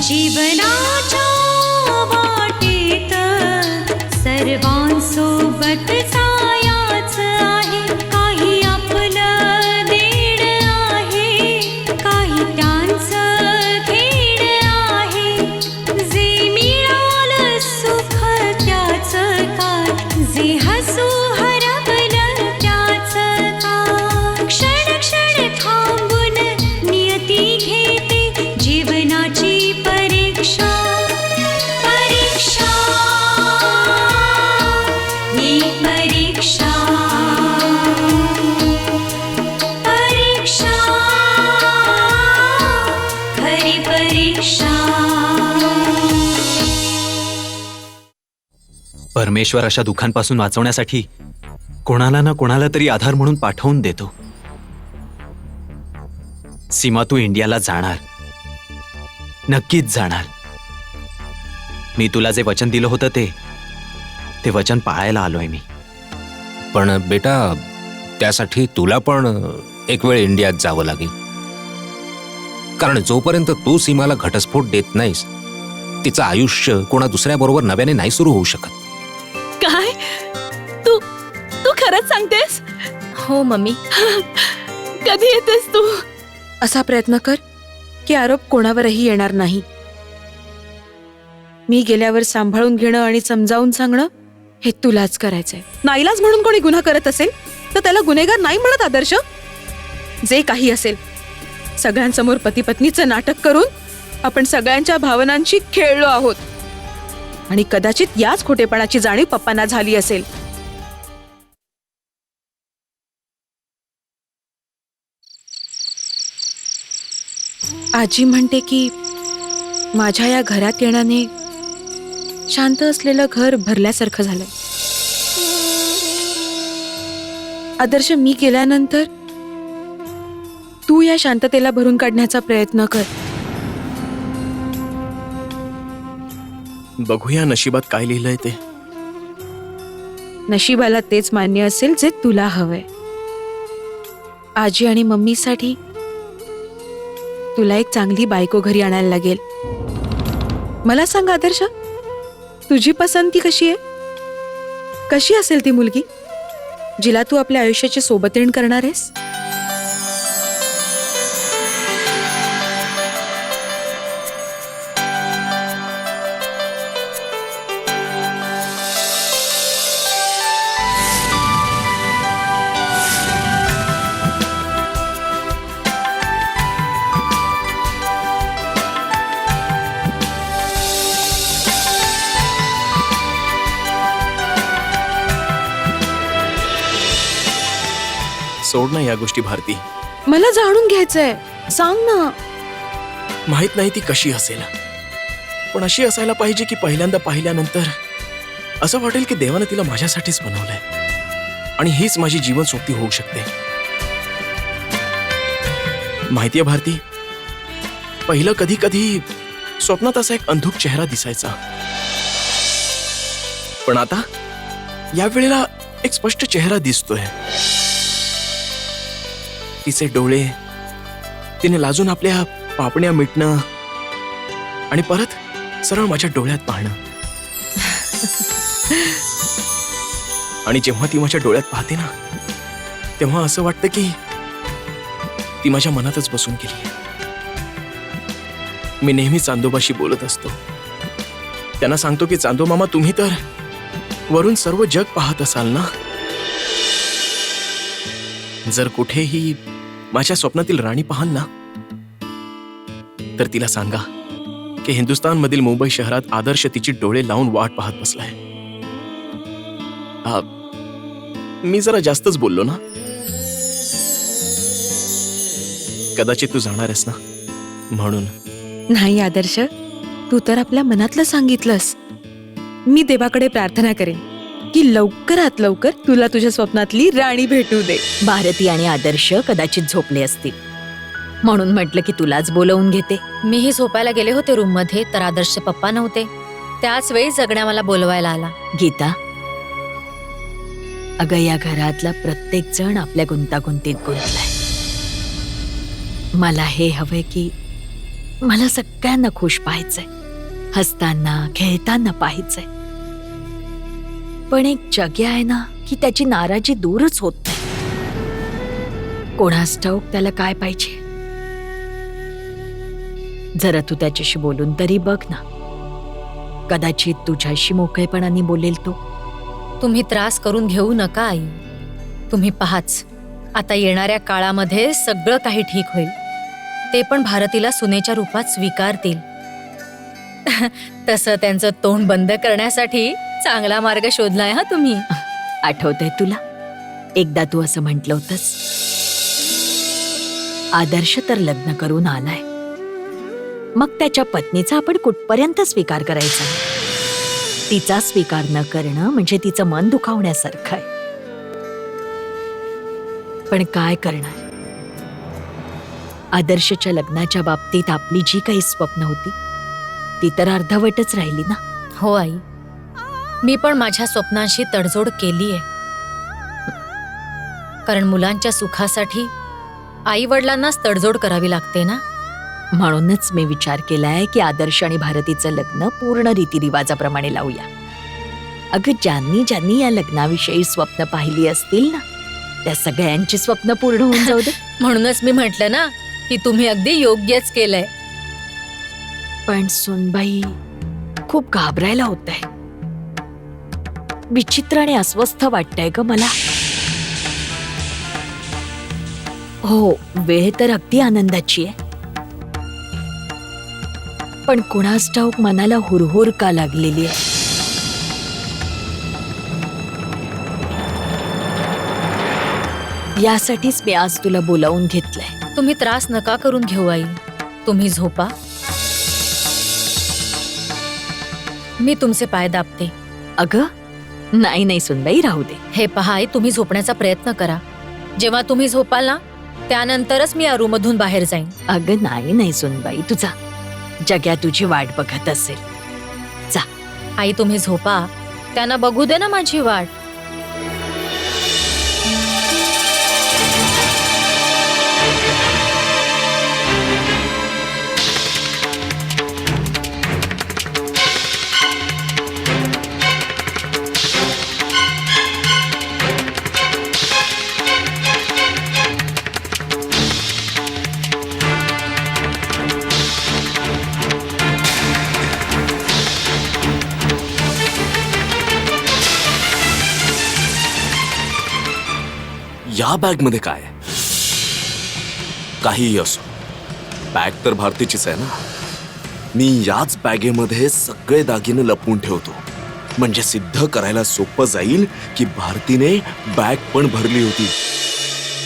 जीवनाच्या वाटेत सर्वांसोबत जायचं आहे. काही आपलं देण आहे, काही त्यांचं खेळ आहे. जे मिळालं सुख त्याचं काय, जे हसू हरवलं त्याचं काय. क्षण क्षण थांबून नियती घेते जीवनाची परीक्षा. परीक्षा ही परीक्षा. परीक्षा खरी परीक्षा. परमेश्वर अशा दुःखांपासून वाचवण्यासाठी कोणाला ना कोणाला तरी आधार म्हणून पाठवून देतो. सीमा, तू इंडियाला जाणार, नक्कीच जाणार. मी तुला जे वचन दिलं होतं ते वचन पाळायला आलोय मी. पण बेटा, त्यासाठी तुला पण एक वेळ इंडियात जावं लागेल. कारण जोपर्यंत तू सीमाला घटस्फोट देत नाहीस, तिचं आयुष्य कोणा दुसऱ्याबरोबर नव्याने नाही सुरू होऊ शकत. काय तू तू खरंच सांगतेस? हो मम्मी. कधी येतेस तू? असा प्रयत्न कर की आरोप कोणावरही येणार नाही. मी गेल्यावर सांभाळून घेणं आणि समजावून सांगणं हे तुलाच करायचंय. नाईलाज म्हणून कोणी गुन्हा करत असेल तर त्याला गुन्हेगार नाही म्हणत आदर्श. जे काही असेल, सगळ्यांसमोर पती पत्नीचं नाटक करून आपण सगळ्यांच्या भावनांशी खेळलो आहोत. आणि कदाचित याच खोटेपणाची जाणीव पप्पांना झाली असेल. आजी म्हणते की माझ्या या घरात येण्याने शांत असलेलं घर भरल्यासारखं झालंय. आदर्श, मी गेल्यानंतर तू या शांततेला भरून काढण्याचा प्रयत्न कर. बघूया नशिबात काय लिहिलंय ते. नशिबाला तेच मान्य असेल जे तुला हवंय. आजी आणि मम्मीसाठी तुला एक चांगली बायको घरी आणायला लागेल. मला सांग आदर्श, तुझी पसंती कशी आहे? कशी असेल ती मुलगी जिला तू आपल्या आयुष्याची सोबतीण करणार आहेस? सोड ना या गोष्टी भारती. मला जाणून घ्यायचंय, सांग ना. माहित नाही ती कशी असेल, पण अशी असायला पाहिजे की पहिल्यांदा पाहिल्यानंतर असं वाटेल की देवानं तिला माझ्यासाठीच बनवलंय आणि हीच माझी जीवनसोबती होऊ शकते. माहितीये भारती, पहिलं कधी कधी स्वप्नात असा एक अंधुक चेहरा दिसायचा, पण आता या वेळेला एक स्पष्ट चेहरा दिसतोय. तिचे डोळे, तिने लाजून आपल्या पापण्या मिटणं आणि परत सरळ माझ्या डोळ्यात पाहणं. आणि जेव्हा ती माझ्या डोळ्यात पाहते ना, तेव्हा असं वाटतं की ती माझ्या मनातच बसून गेली. मी नेहमी चांदोबाशी बोलत असतो. त्यांना सांगतो की चांदो मामा, तुम्ही तर वरून सर्व जग पाहत असाल ना. जर कुठेही माझ्या स्वप्नातील राणी पाहाल ना, तर तिला सांगा की हिंदुस्तान मधील मुंबई शहरात आदर्श तिची डोळे लावून वाट पाहत बसलाय. मी जरा जास्तच बोललो ना. कदाचित तू जाणार आहेस ना, म्हणून. नाही आदर्श, तू तर आपल्या मनातलं सांगितलंस. मी देवाकडे प्रार्थना करेन की लवकरात लवकर तुला तुझ्या स्वप्नातली राणी भेटू दे. भारती आणि आदर्श कदाचित झोपले असतील. म्हणून म्हटलं की तुलाच बोलवून घेते. मीही झोपायला गेले होते रूम मध्ये तर आदर्शचे पप्पा नव्हते. त्याच वेळी जगण्या मला बोलवायला आला. गीता, अगं या घरातला प्रत्येक जण आपल्या गुंतागुंतीत गुंतलाय. मला हे हवंय की मला सगळ्यांना खुश पाहायचंय, हसताना खेळताना पाहायचंय. पण एक जग्या आहे ना की त्याची नाराजी दूरच होत नाही. कोणास ठाऊक त्याला काय पाहिजे. जरा तू त्याच्याशी बोलून तरी बघ ना. कदाचित तुझ्याशी मोकळेपणाने बोलेल तो. तुम्ही त्रास करून घेऊ नका आई. तुम्ही पहाच, आता येणाऱ्या काळामध्ये सगळं काही ठीक होईल. ते पण भारतीला सुनेच्या रूपात स्वीकारतील. तसं त्यांचं तोंड बंद करण्यासाठी चांगला मार्ग शोधलाय हा तुम्ही. आठवतंय तुला एकदा तू असं म्हटलं होतंस, आदर्श तर लग्न करून आलाय, मग त्याच्या पत्नीचा आपण कुठपर्यंत स्वीकार करायचा. तिचा स्वीकार न करणं म्हणजे तिचं मन दुखावण्यासारखं आहे. पण काय करणार, आदर्शच्या लग्नाच्या बाबतीत आपली जी काही स्वप्न होती ती तर अर्धवटच राहिली ना. हो आई, मी पण माझ्या स्वप्नांशी तडजोड केलीये. कारण मुलांच्या सुखासाठी आई वडिलांनाच तडजोड करावी लागते ना. म्हणूनच मी विचार केलाय की आदर्श आणि भारतीचं लग्न पूर्ण रीतिरिवाजाप्रमाणे लावूया. अगं ज्यांनी ज्यांनी या लग्नाविषयी स्वप्न पाहिली असतील ना, त्या सगळ्यांची स्वप्न पूर्ण होऊन जाऊ दे. म्हणूनच मी म्हटलं ना की तुम्ही अगदी योग्यच केलंय. पण सुनबाई, खूप घाबरायला होतंय. विचित्र आणि अस्वस्थ वाटतंय ग मला. हो, वेळ तर अगदी आनंदाची आहे, पण कुणास ठाऊक मनाला हुरहुर का लागलेली आहे. यासाठीच मी आज तुला बोलावून घेतलंय. तुम्ही त्रास नका करून घेऊ आई. तुम्ही झोपा, मी तुमचे पाय दाबते. अगं नाही नाही सुनबाई, राहू दे. हे पहा आई, तुम्ही झोपण्याचा प्रयत्न करा. जेव्हा तुम्ही झोपाल ना त्यानंतरच मी या रूममधून बाहेर जाईन. अगं नाही नाही सुनबाई, तुझा जग्या तुझी वाट बघत असेल. जा आई, तुम्ही झोपा, त्यांना बघू दे ना माझी वाट. या बॅग मध्ये काय आहे? काहीही असो, बॅग तर भारतीचीच आहे ना. मी याच बॅगेमध्ये सगळे दागिने लपवून ठेवतो, म्हणजे सिद्ध करायला सोपं जाईल की भारतीने बॅग पण भरली होती.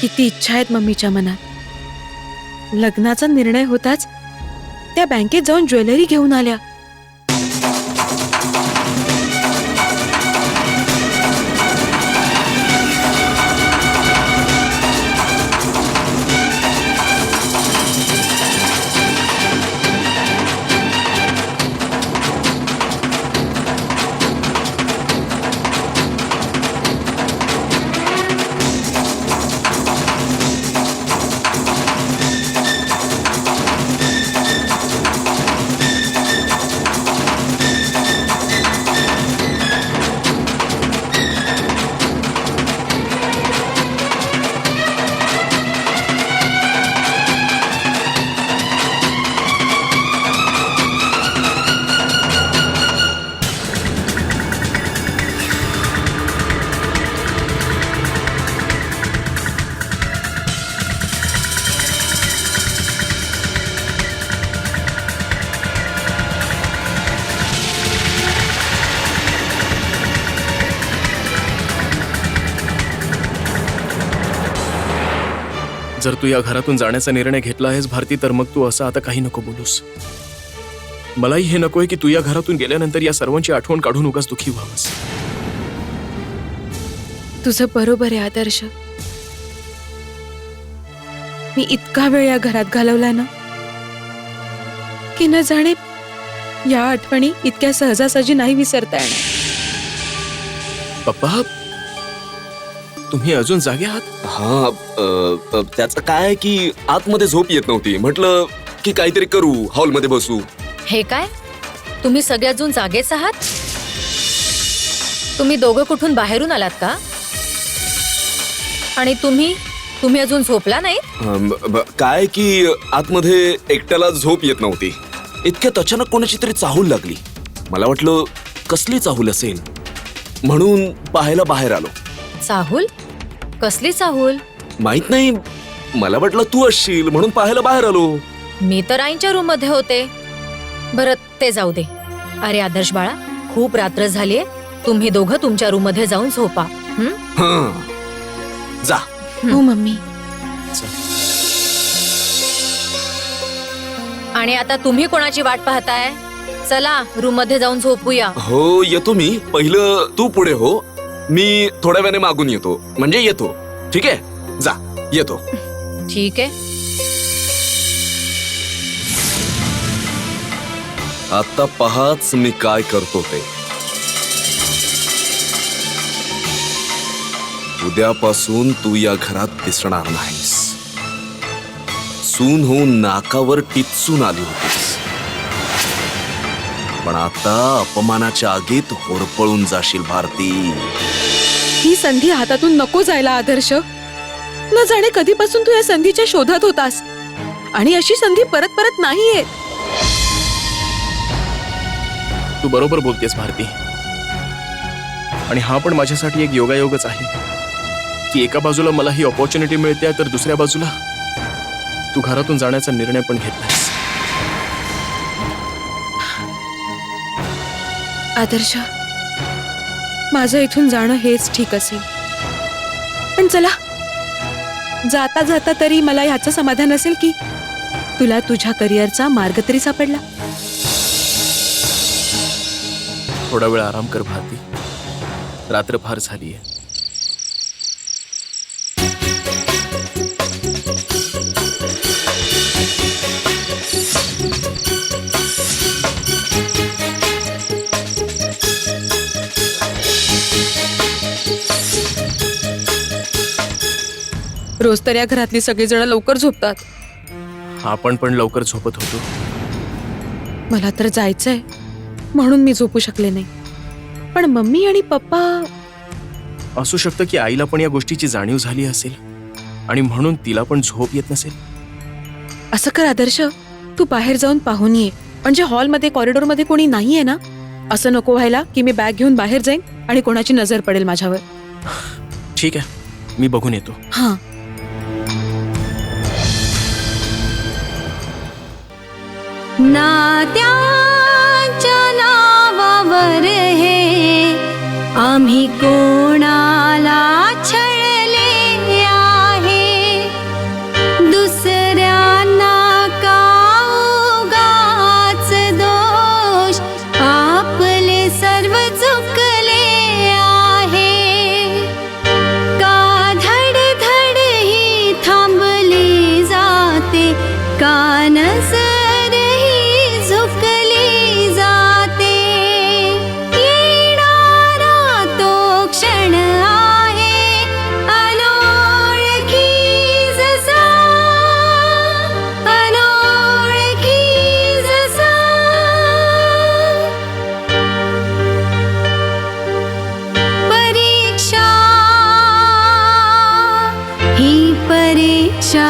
किती इच्छा आहेत मम्मीच्या मनात. लग्नाचा निर्णय होताच त्या बँकेत जाऊन ज्वेलरी घेऊन आल्या. जर तू या घरातून जाण्याचा निर्णय घेतला आहेस भारती, तर मग तू असं आता काही नको बोलूस. मलाही हे नकोय की तू या घरातून गेल्यानंतर या सर्वांची आठवण काढून उगाच दुःखी व्हावंस. तुझं बरोबर आहे आदर्श. मी इतका वेळ या घरात घालवला ना की न जाणे या आठवणी इतक्या सहजासहजी नाही विसरता येणार. पप्पा, तुम्ही अजून जागे आहात? हा त्याचं काय आहे की आतमध्ये झोप येत नव्हती. म्हटलं की काहीतरी करू, हॉलमध्ये बसू. हे काय तुम्ही सगळे अजून जागेच आहात? तुम्ही दोघं कुठून बाहेरून आलात का? आणि तुम्ही अजून झोपला नाही? काय की आतमध्ये एकट्याला झोप येत नव्हती. इतक्यात अचानक कोणाची तरी चाहूल लागली. मला वाटलं कसली चाहूल असेल म्हणून पाहायला बाहेर आलो. चाहूल? कसली चाहूल? माहित नाही, मला वाटलं तू असशील म्हणून पाहायला बाहेर आलो. मी तर आईच्या रूम मध्ये होते. बरं ते जाऊ दे. अरे आदर्श बाळा, खूप रात्र झालीये. तुम्ही दोघं तुमच्या रूम मध्ये जाऊन झोपा. हं. जा. हो मम्मी. आणि आता तुम्ही कोणाची वाट पाहताय? चला रूम मध्ये जाऊन झोपूया. हो येतो मी. पहिलं तू पुढे हो, मी थोड्या वेळाने मागून येतो. म्हणजे येतो. ठीक आहे, जा. येतो. ठीक आहे. आता पहाच मी काय करतो ते. उद्यापासून तू या घरात दिसणार नाहीस. सून होऊन नाकावर टिचून आली होतीस, पण आता अपमानाच्या आगीत होरपळून जाशील भारती. ही संधी हातातून नको जायला आदर्श. न जाणे कधीपासून तू या संधीच्या शोधात होतास आणि अशी संधी परत परत नाही येत. तू बरोबर बोलतेस भारती. आणि हा पण माझ्यासाठी एक योगायोगच आहे की एका बाजूला मला ही ऑपॉर्च्युनिटी मिळते, तर दुसऱ्या बाजूला तू घरातून जाण्याचा निर्णय पण घेतलास. आदर्श, माझं इथून जाणं हेच ठीक असेल. पण चला, जाता जाता तरी मला ह्याचं समाधान असेल की तुला तुझ्या करिअरचा मार्ग तरी सापडला. थोडा वेळ आराम कर भारती. रात्र फार झालीये. रोज तर या घरातली सगळीजण लवकर झोपतात. आपण पण लवकर झोपत होतो. मला तर जायचंय म्हणून मी झोपू शकले नाही. पण मम्मी आणि पप्पा. असू शकतं की आईला पण या गोष्टीची जाणीव झाली असेल आणि म्हणून तिला पण झोप येत नसेल. असं कर आदर्श, तू बाहेर जाऊन पाहून ये. म्हणजे हॉलमध्ये कॉरिडॉरमध्ये कोणी नाहीये ना. असं नको व्हायला की मी बॅग घेऊन बाहेर जाईन आणि कोणाची नजर पडेल माझ्यावर. ठीक आहे, मी बघून येतो. हां. नात्याच्या नावावर हे आम्ही कोणाला छळले आहे. दुसऱ्यांना का उगाच दोष, आपले सर्व चुकले आहे. का धडधड ही थांबली जाते, का नजर झुकली जाते. येणारा तो क्षण आहे अनोळखी जसा, अनोळखी जसा. परीक्षा ही परीक्षा,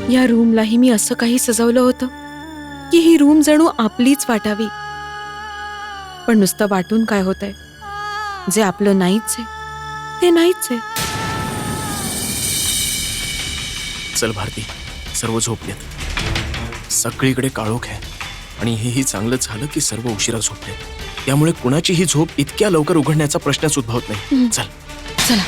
या रूमलाही मी असं काही सजवलं होतं की ही रूम जणू आपलीच वाटावी. पण नुसतं वाटून काय होतंय? जे आपलं नाहीच आहे ते नाहीच आहे. चल भारती, सर्व झोपलेत. सगळीकडे काळोख आहे आणि हेही चांगलं झालं की सर्व उशिरा झोपलेत. त्यामुळे कुणाचीही झोप इतक्या लवकर उघडण्याचा प्रश्नच उद्भवत नाही. चल चला.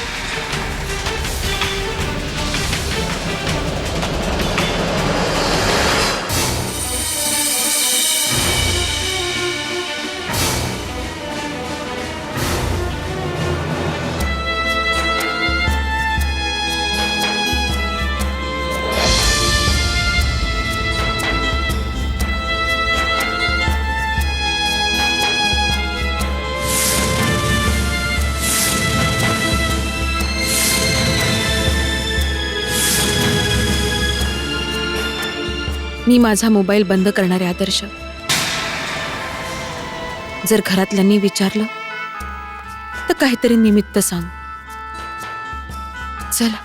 मी माझा मोबाईल बंद करणारे आदर्श. जर घरातल्यांनी विचारलं तर काहीतरी निमित्त सांग. चला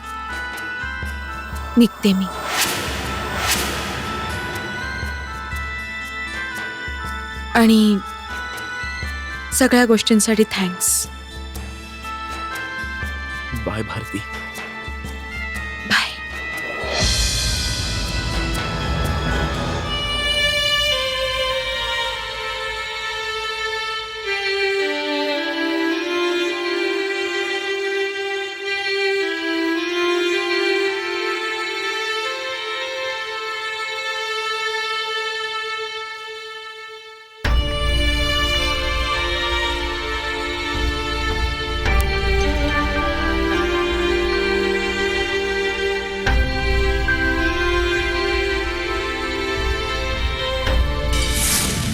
निघते मी. आणि सगळ्या गोष्टींसाठी थँक्स. बाय भारती. बाय.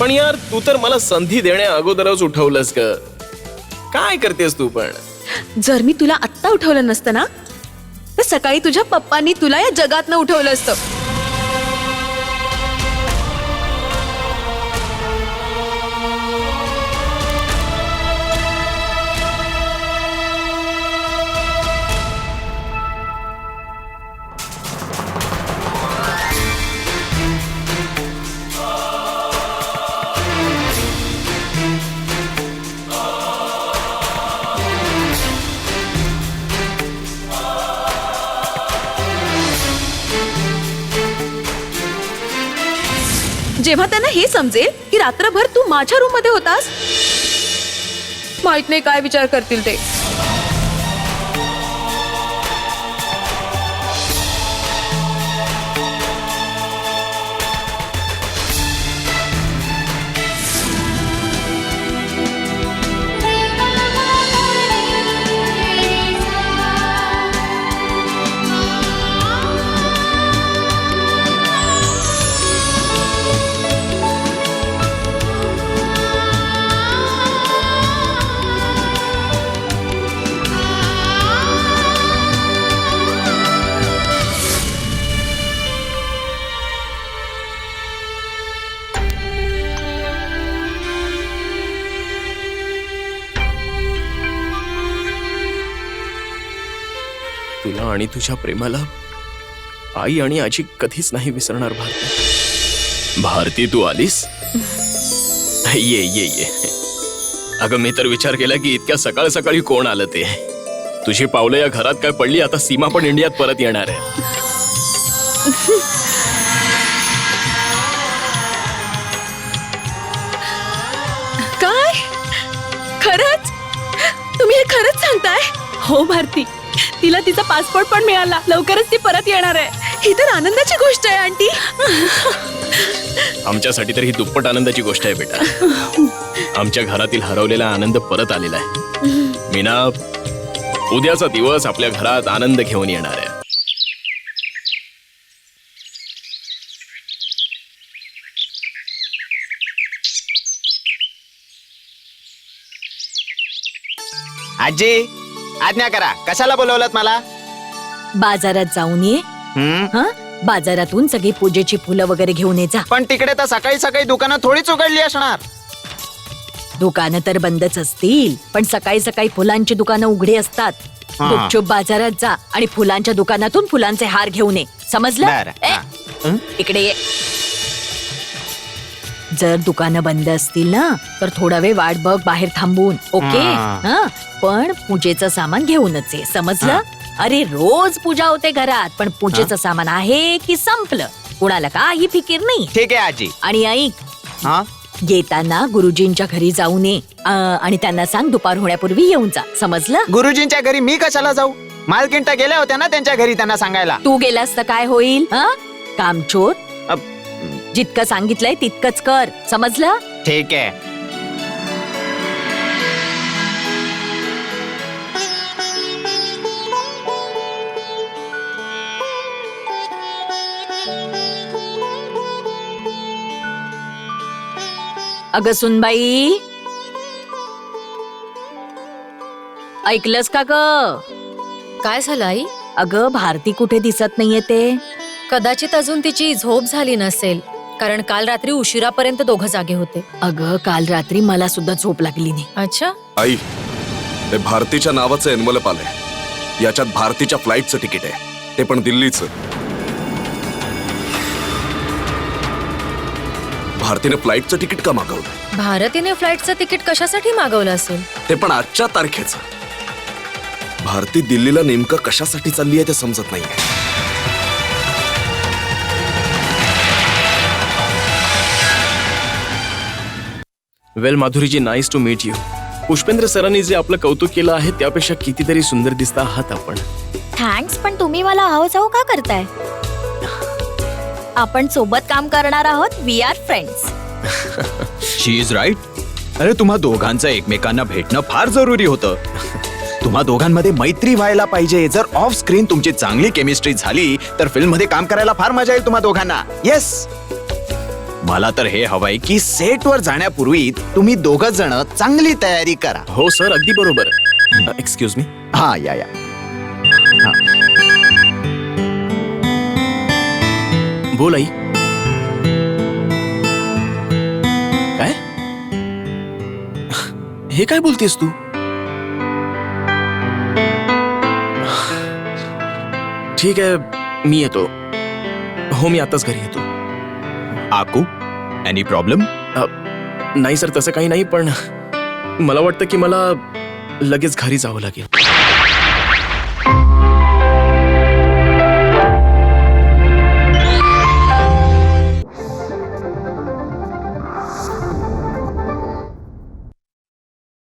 पण यार तू तर मला संधी देण्या अगोदरच उठवलंस ग. काय करतेस तू पण? जर मी तुला आत्ता उठवलं नसतं ना तर सकाळी तुझ्या पप्पांनी तुला या जगातनं उठवलं असतं. जेव्हा त्यांना हे समजेल की रात्रभर तू माझ्या रूम मध्ये होतास, माहित नाही काय विचार करतील ते. तुला आणि तुझ्या प्रेमाला आई आणि आजी कधीच नाही विसरणार भारती. भारती तू आलीस? ये ये ये. अगं मी तर विचार केला की इतक्या सकाळ सकाळी कोण आलं ते. तुझी पावलं या घरात काय पडली, आता सीमा पण इंडियात परत येणार आहे. काय खरंच? तुम्ही हे खरंच सांगताय? हो भारती, तिला तिचा पासपोर्ट पण मिळाला. लवकरच ती परत येणार आहे. ही तर आनंदाची गोष्ट आहे आंटी. आमच्यासाठी तर ही दुप्पट आनंदाची गोष्ट आहे बेटा. आमच्या घरातील हरवलेला आनंद परत आलेला आहे. मीना, उद्याचा दिवस आपल्या घरात आनंद घेऊन येणार आहे. आजी आज्ञा करा, कशाला बोलवलं मला? बाजारात जाऊन ये. हा, बाजारातून सगळी पूजेची फुलं वगैरे घेऊन ये जा. पण तिकडे तर सकाळी सकाळी दुकानं थोडीच उघडली असणार. दुकानं तर बंदच असतील, पण सकाळी सकाळी फुलांची दुकानं उघडी असतात. हा. गुपचूप बाजारात जा आणि फुलांच्या दुकानातून फुलांचे हार घेऊन ये. समजलं? बरं, ए, हा. इकडे ये. जर दुकानं बंद असतील ना तर थोडा वेळ वाट बघ बाहेर थांबून. ओके? हा. हा, पण पूजेचं सामान घेऊनच ये. समजलं? अरे रोज पूजा होते घरात, पण पूजेचं सामान आहे की संपलं, कुणाला काही फिकीर नाही. ठीक आहे आजी. आणि ऐक, हा येताना गुरुजींच्या घरी जाऊन ये आणि त्यांना सांग दुपार होण्यापूर्वी येऊन जा. समजलं? गुरुजींच्या घरी मी कशाला जाऊ? मालकीण तर गेल्या होत्या ना त्यांच्या घरी त्यांना सांगायला. तू गेलास तर काय होईल? कामचोर, अब, जितकं सांगितलंय तितकंच कर. समजलं? ठीक आहे. अगं सुनबाई, ऐकलंस का ग? काय झालं आई? अगं भारती कुठे दिसत नाहीये ते. कदाचित अजून तिची झोप झाली नसेल, कारण काल रात्री उशिरापर्यंत दोघं जागे होते. अगं काल रात्री मला सुद्धा झोप लागली नाही. अच्छा, आई, हे भारतीच्या नावाचं एनवलप आलंय. याच्यात भारतीच्या फ्लाईटचं तिकीट आहे, ते पण दिल्लीचं. भारतीने फ्लाईटचं तिकीट का मागवलं? भारतीने फ्लाईटचं तिकीट कशासाठी मागवलं असेल? ते पण आजच्या तारखेचं. भारती दिल्लीला नेमकं कशासाठी चालली आहे ते समजत नाहीये. Well Madhuriji, nice to meet you. Pushpendra सरांनी जे आपलं कौतुक केलं आहे त्यापेक्षा कितीतरी सुंदर दिसता आहात आपण. थँक्स, पण तुम्ही मला हावसाव का करताय? आपण सोबत काम करणार आहोत. We are friends. She is right. अरे तुम्हा दोघांचं एकमेकांना भेटणं फार जरुरी होतं. तुम्हा दोघांमध्ये मैत्री व्हायला पाहिजे. जर ऑफ स्क्रीन तुमची चांगली केमिस्ट्री झाली तर फिल्म मध्ये काम करायला फार मजा येईल तुम्हा दोघांना. येस, मला तर हे हवंय की सेटवर जाण्यापूर्वी तुम्ही दोघं जण चांगली तयारी करा. हो सर, अगदी बरोबर. Excuse me. हा या. बोल आई. काय? हे काय बोलतेस तू? ठीक आहे, मी येतो. हो, मी आताच घरी येतो. आकू, एनी प्रॉब्लेम? नाही सर, तसं काही नाही, पण मला वाटतं की मला लगेच घरी जावं लागेल.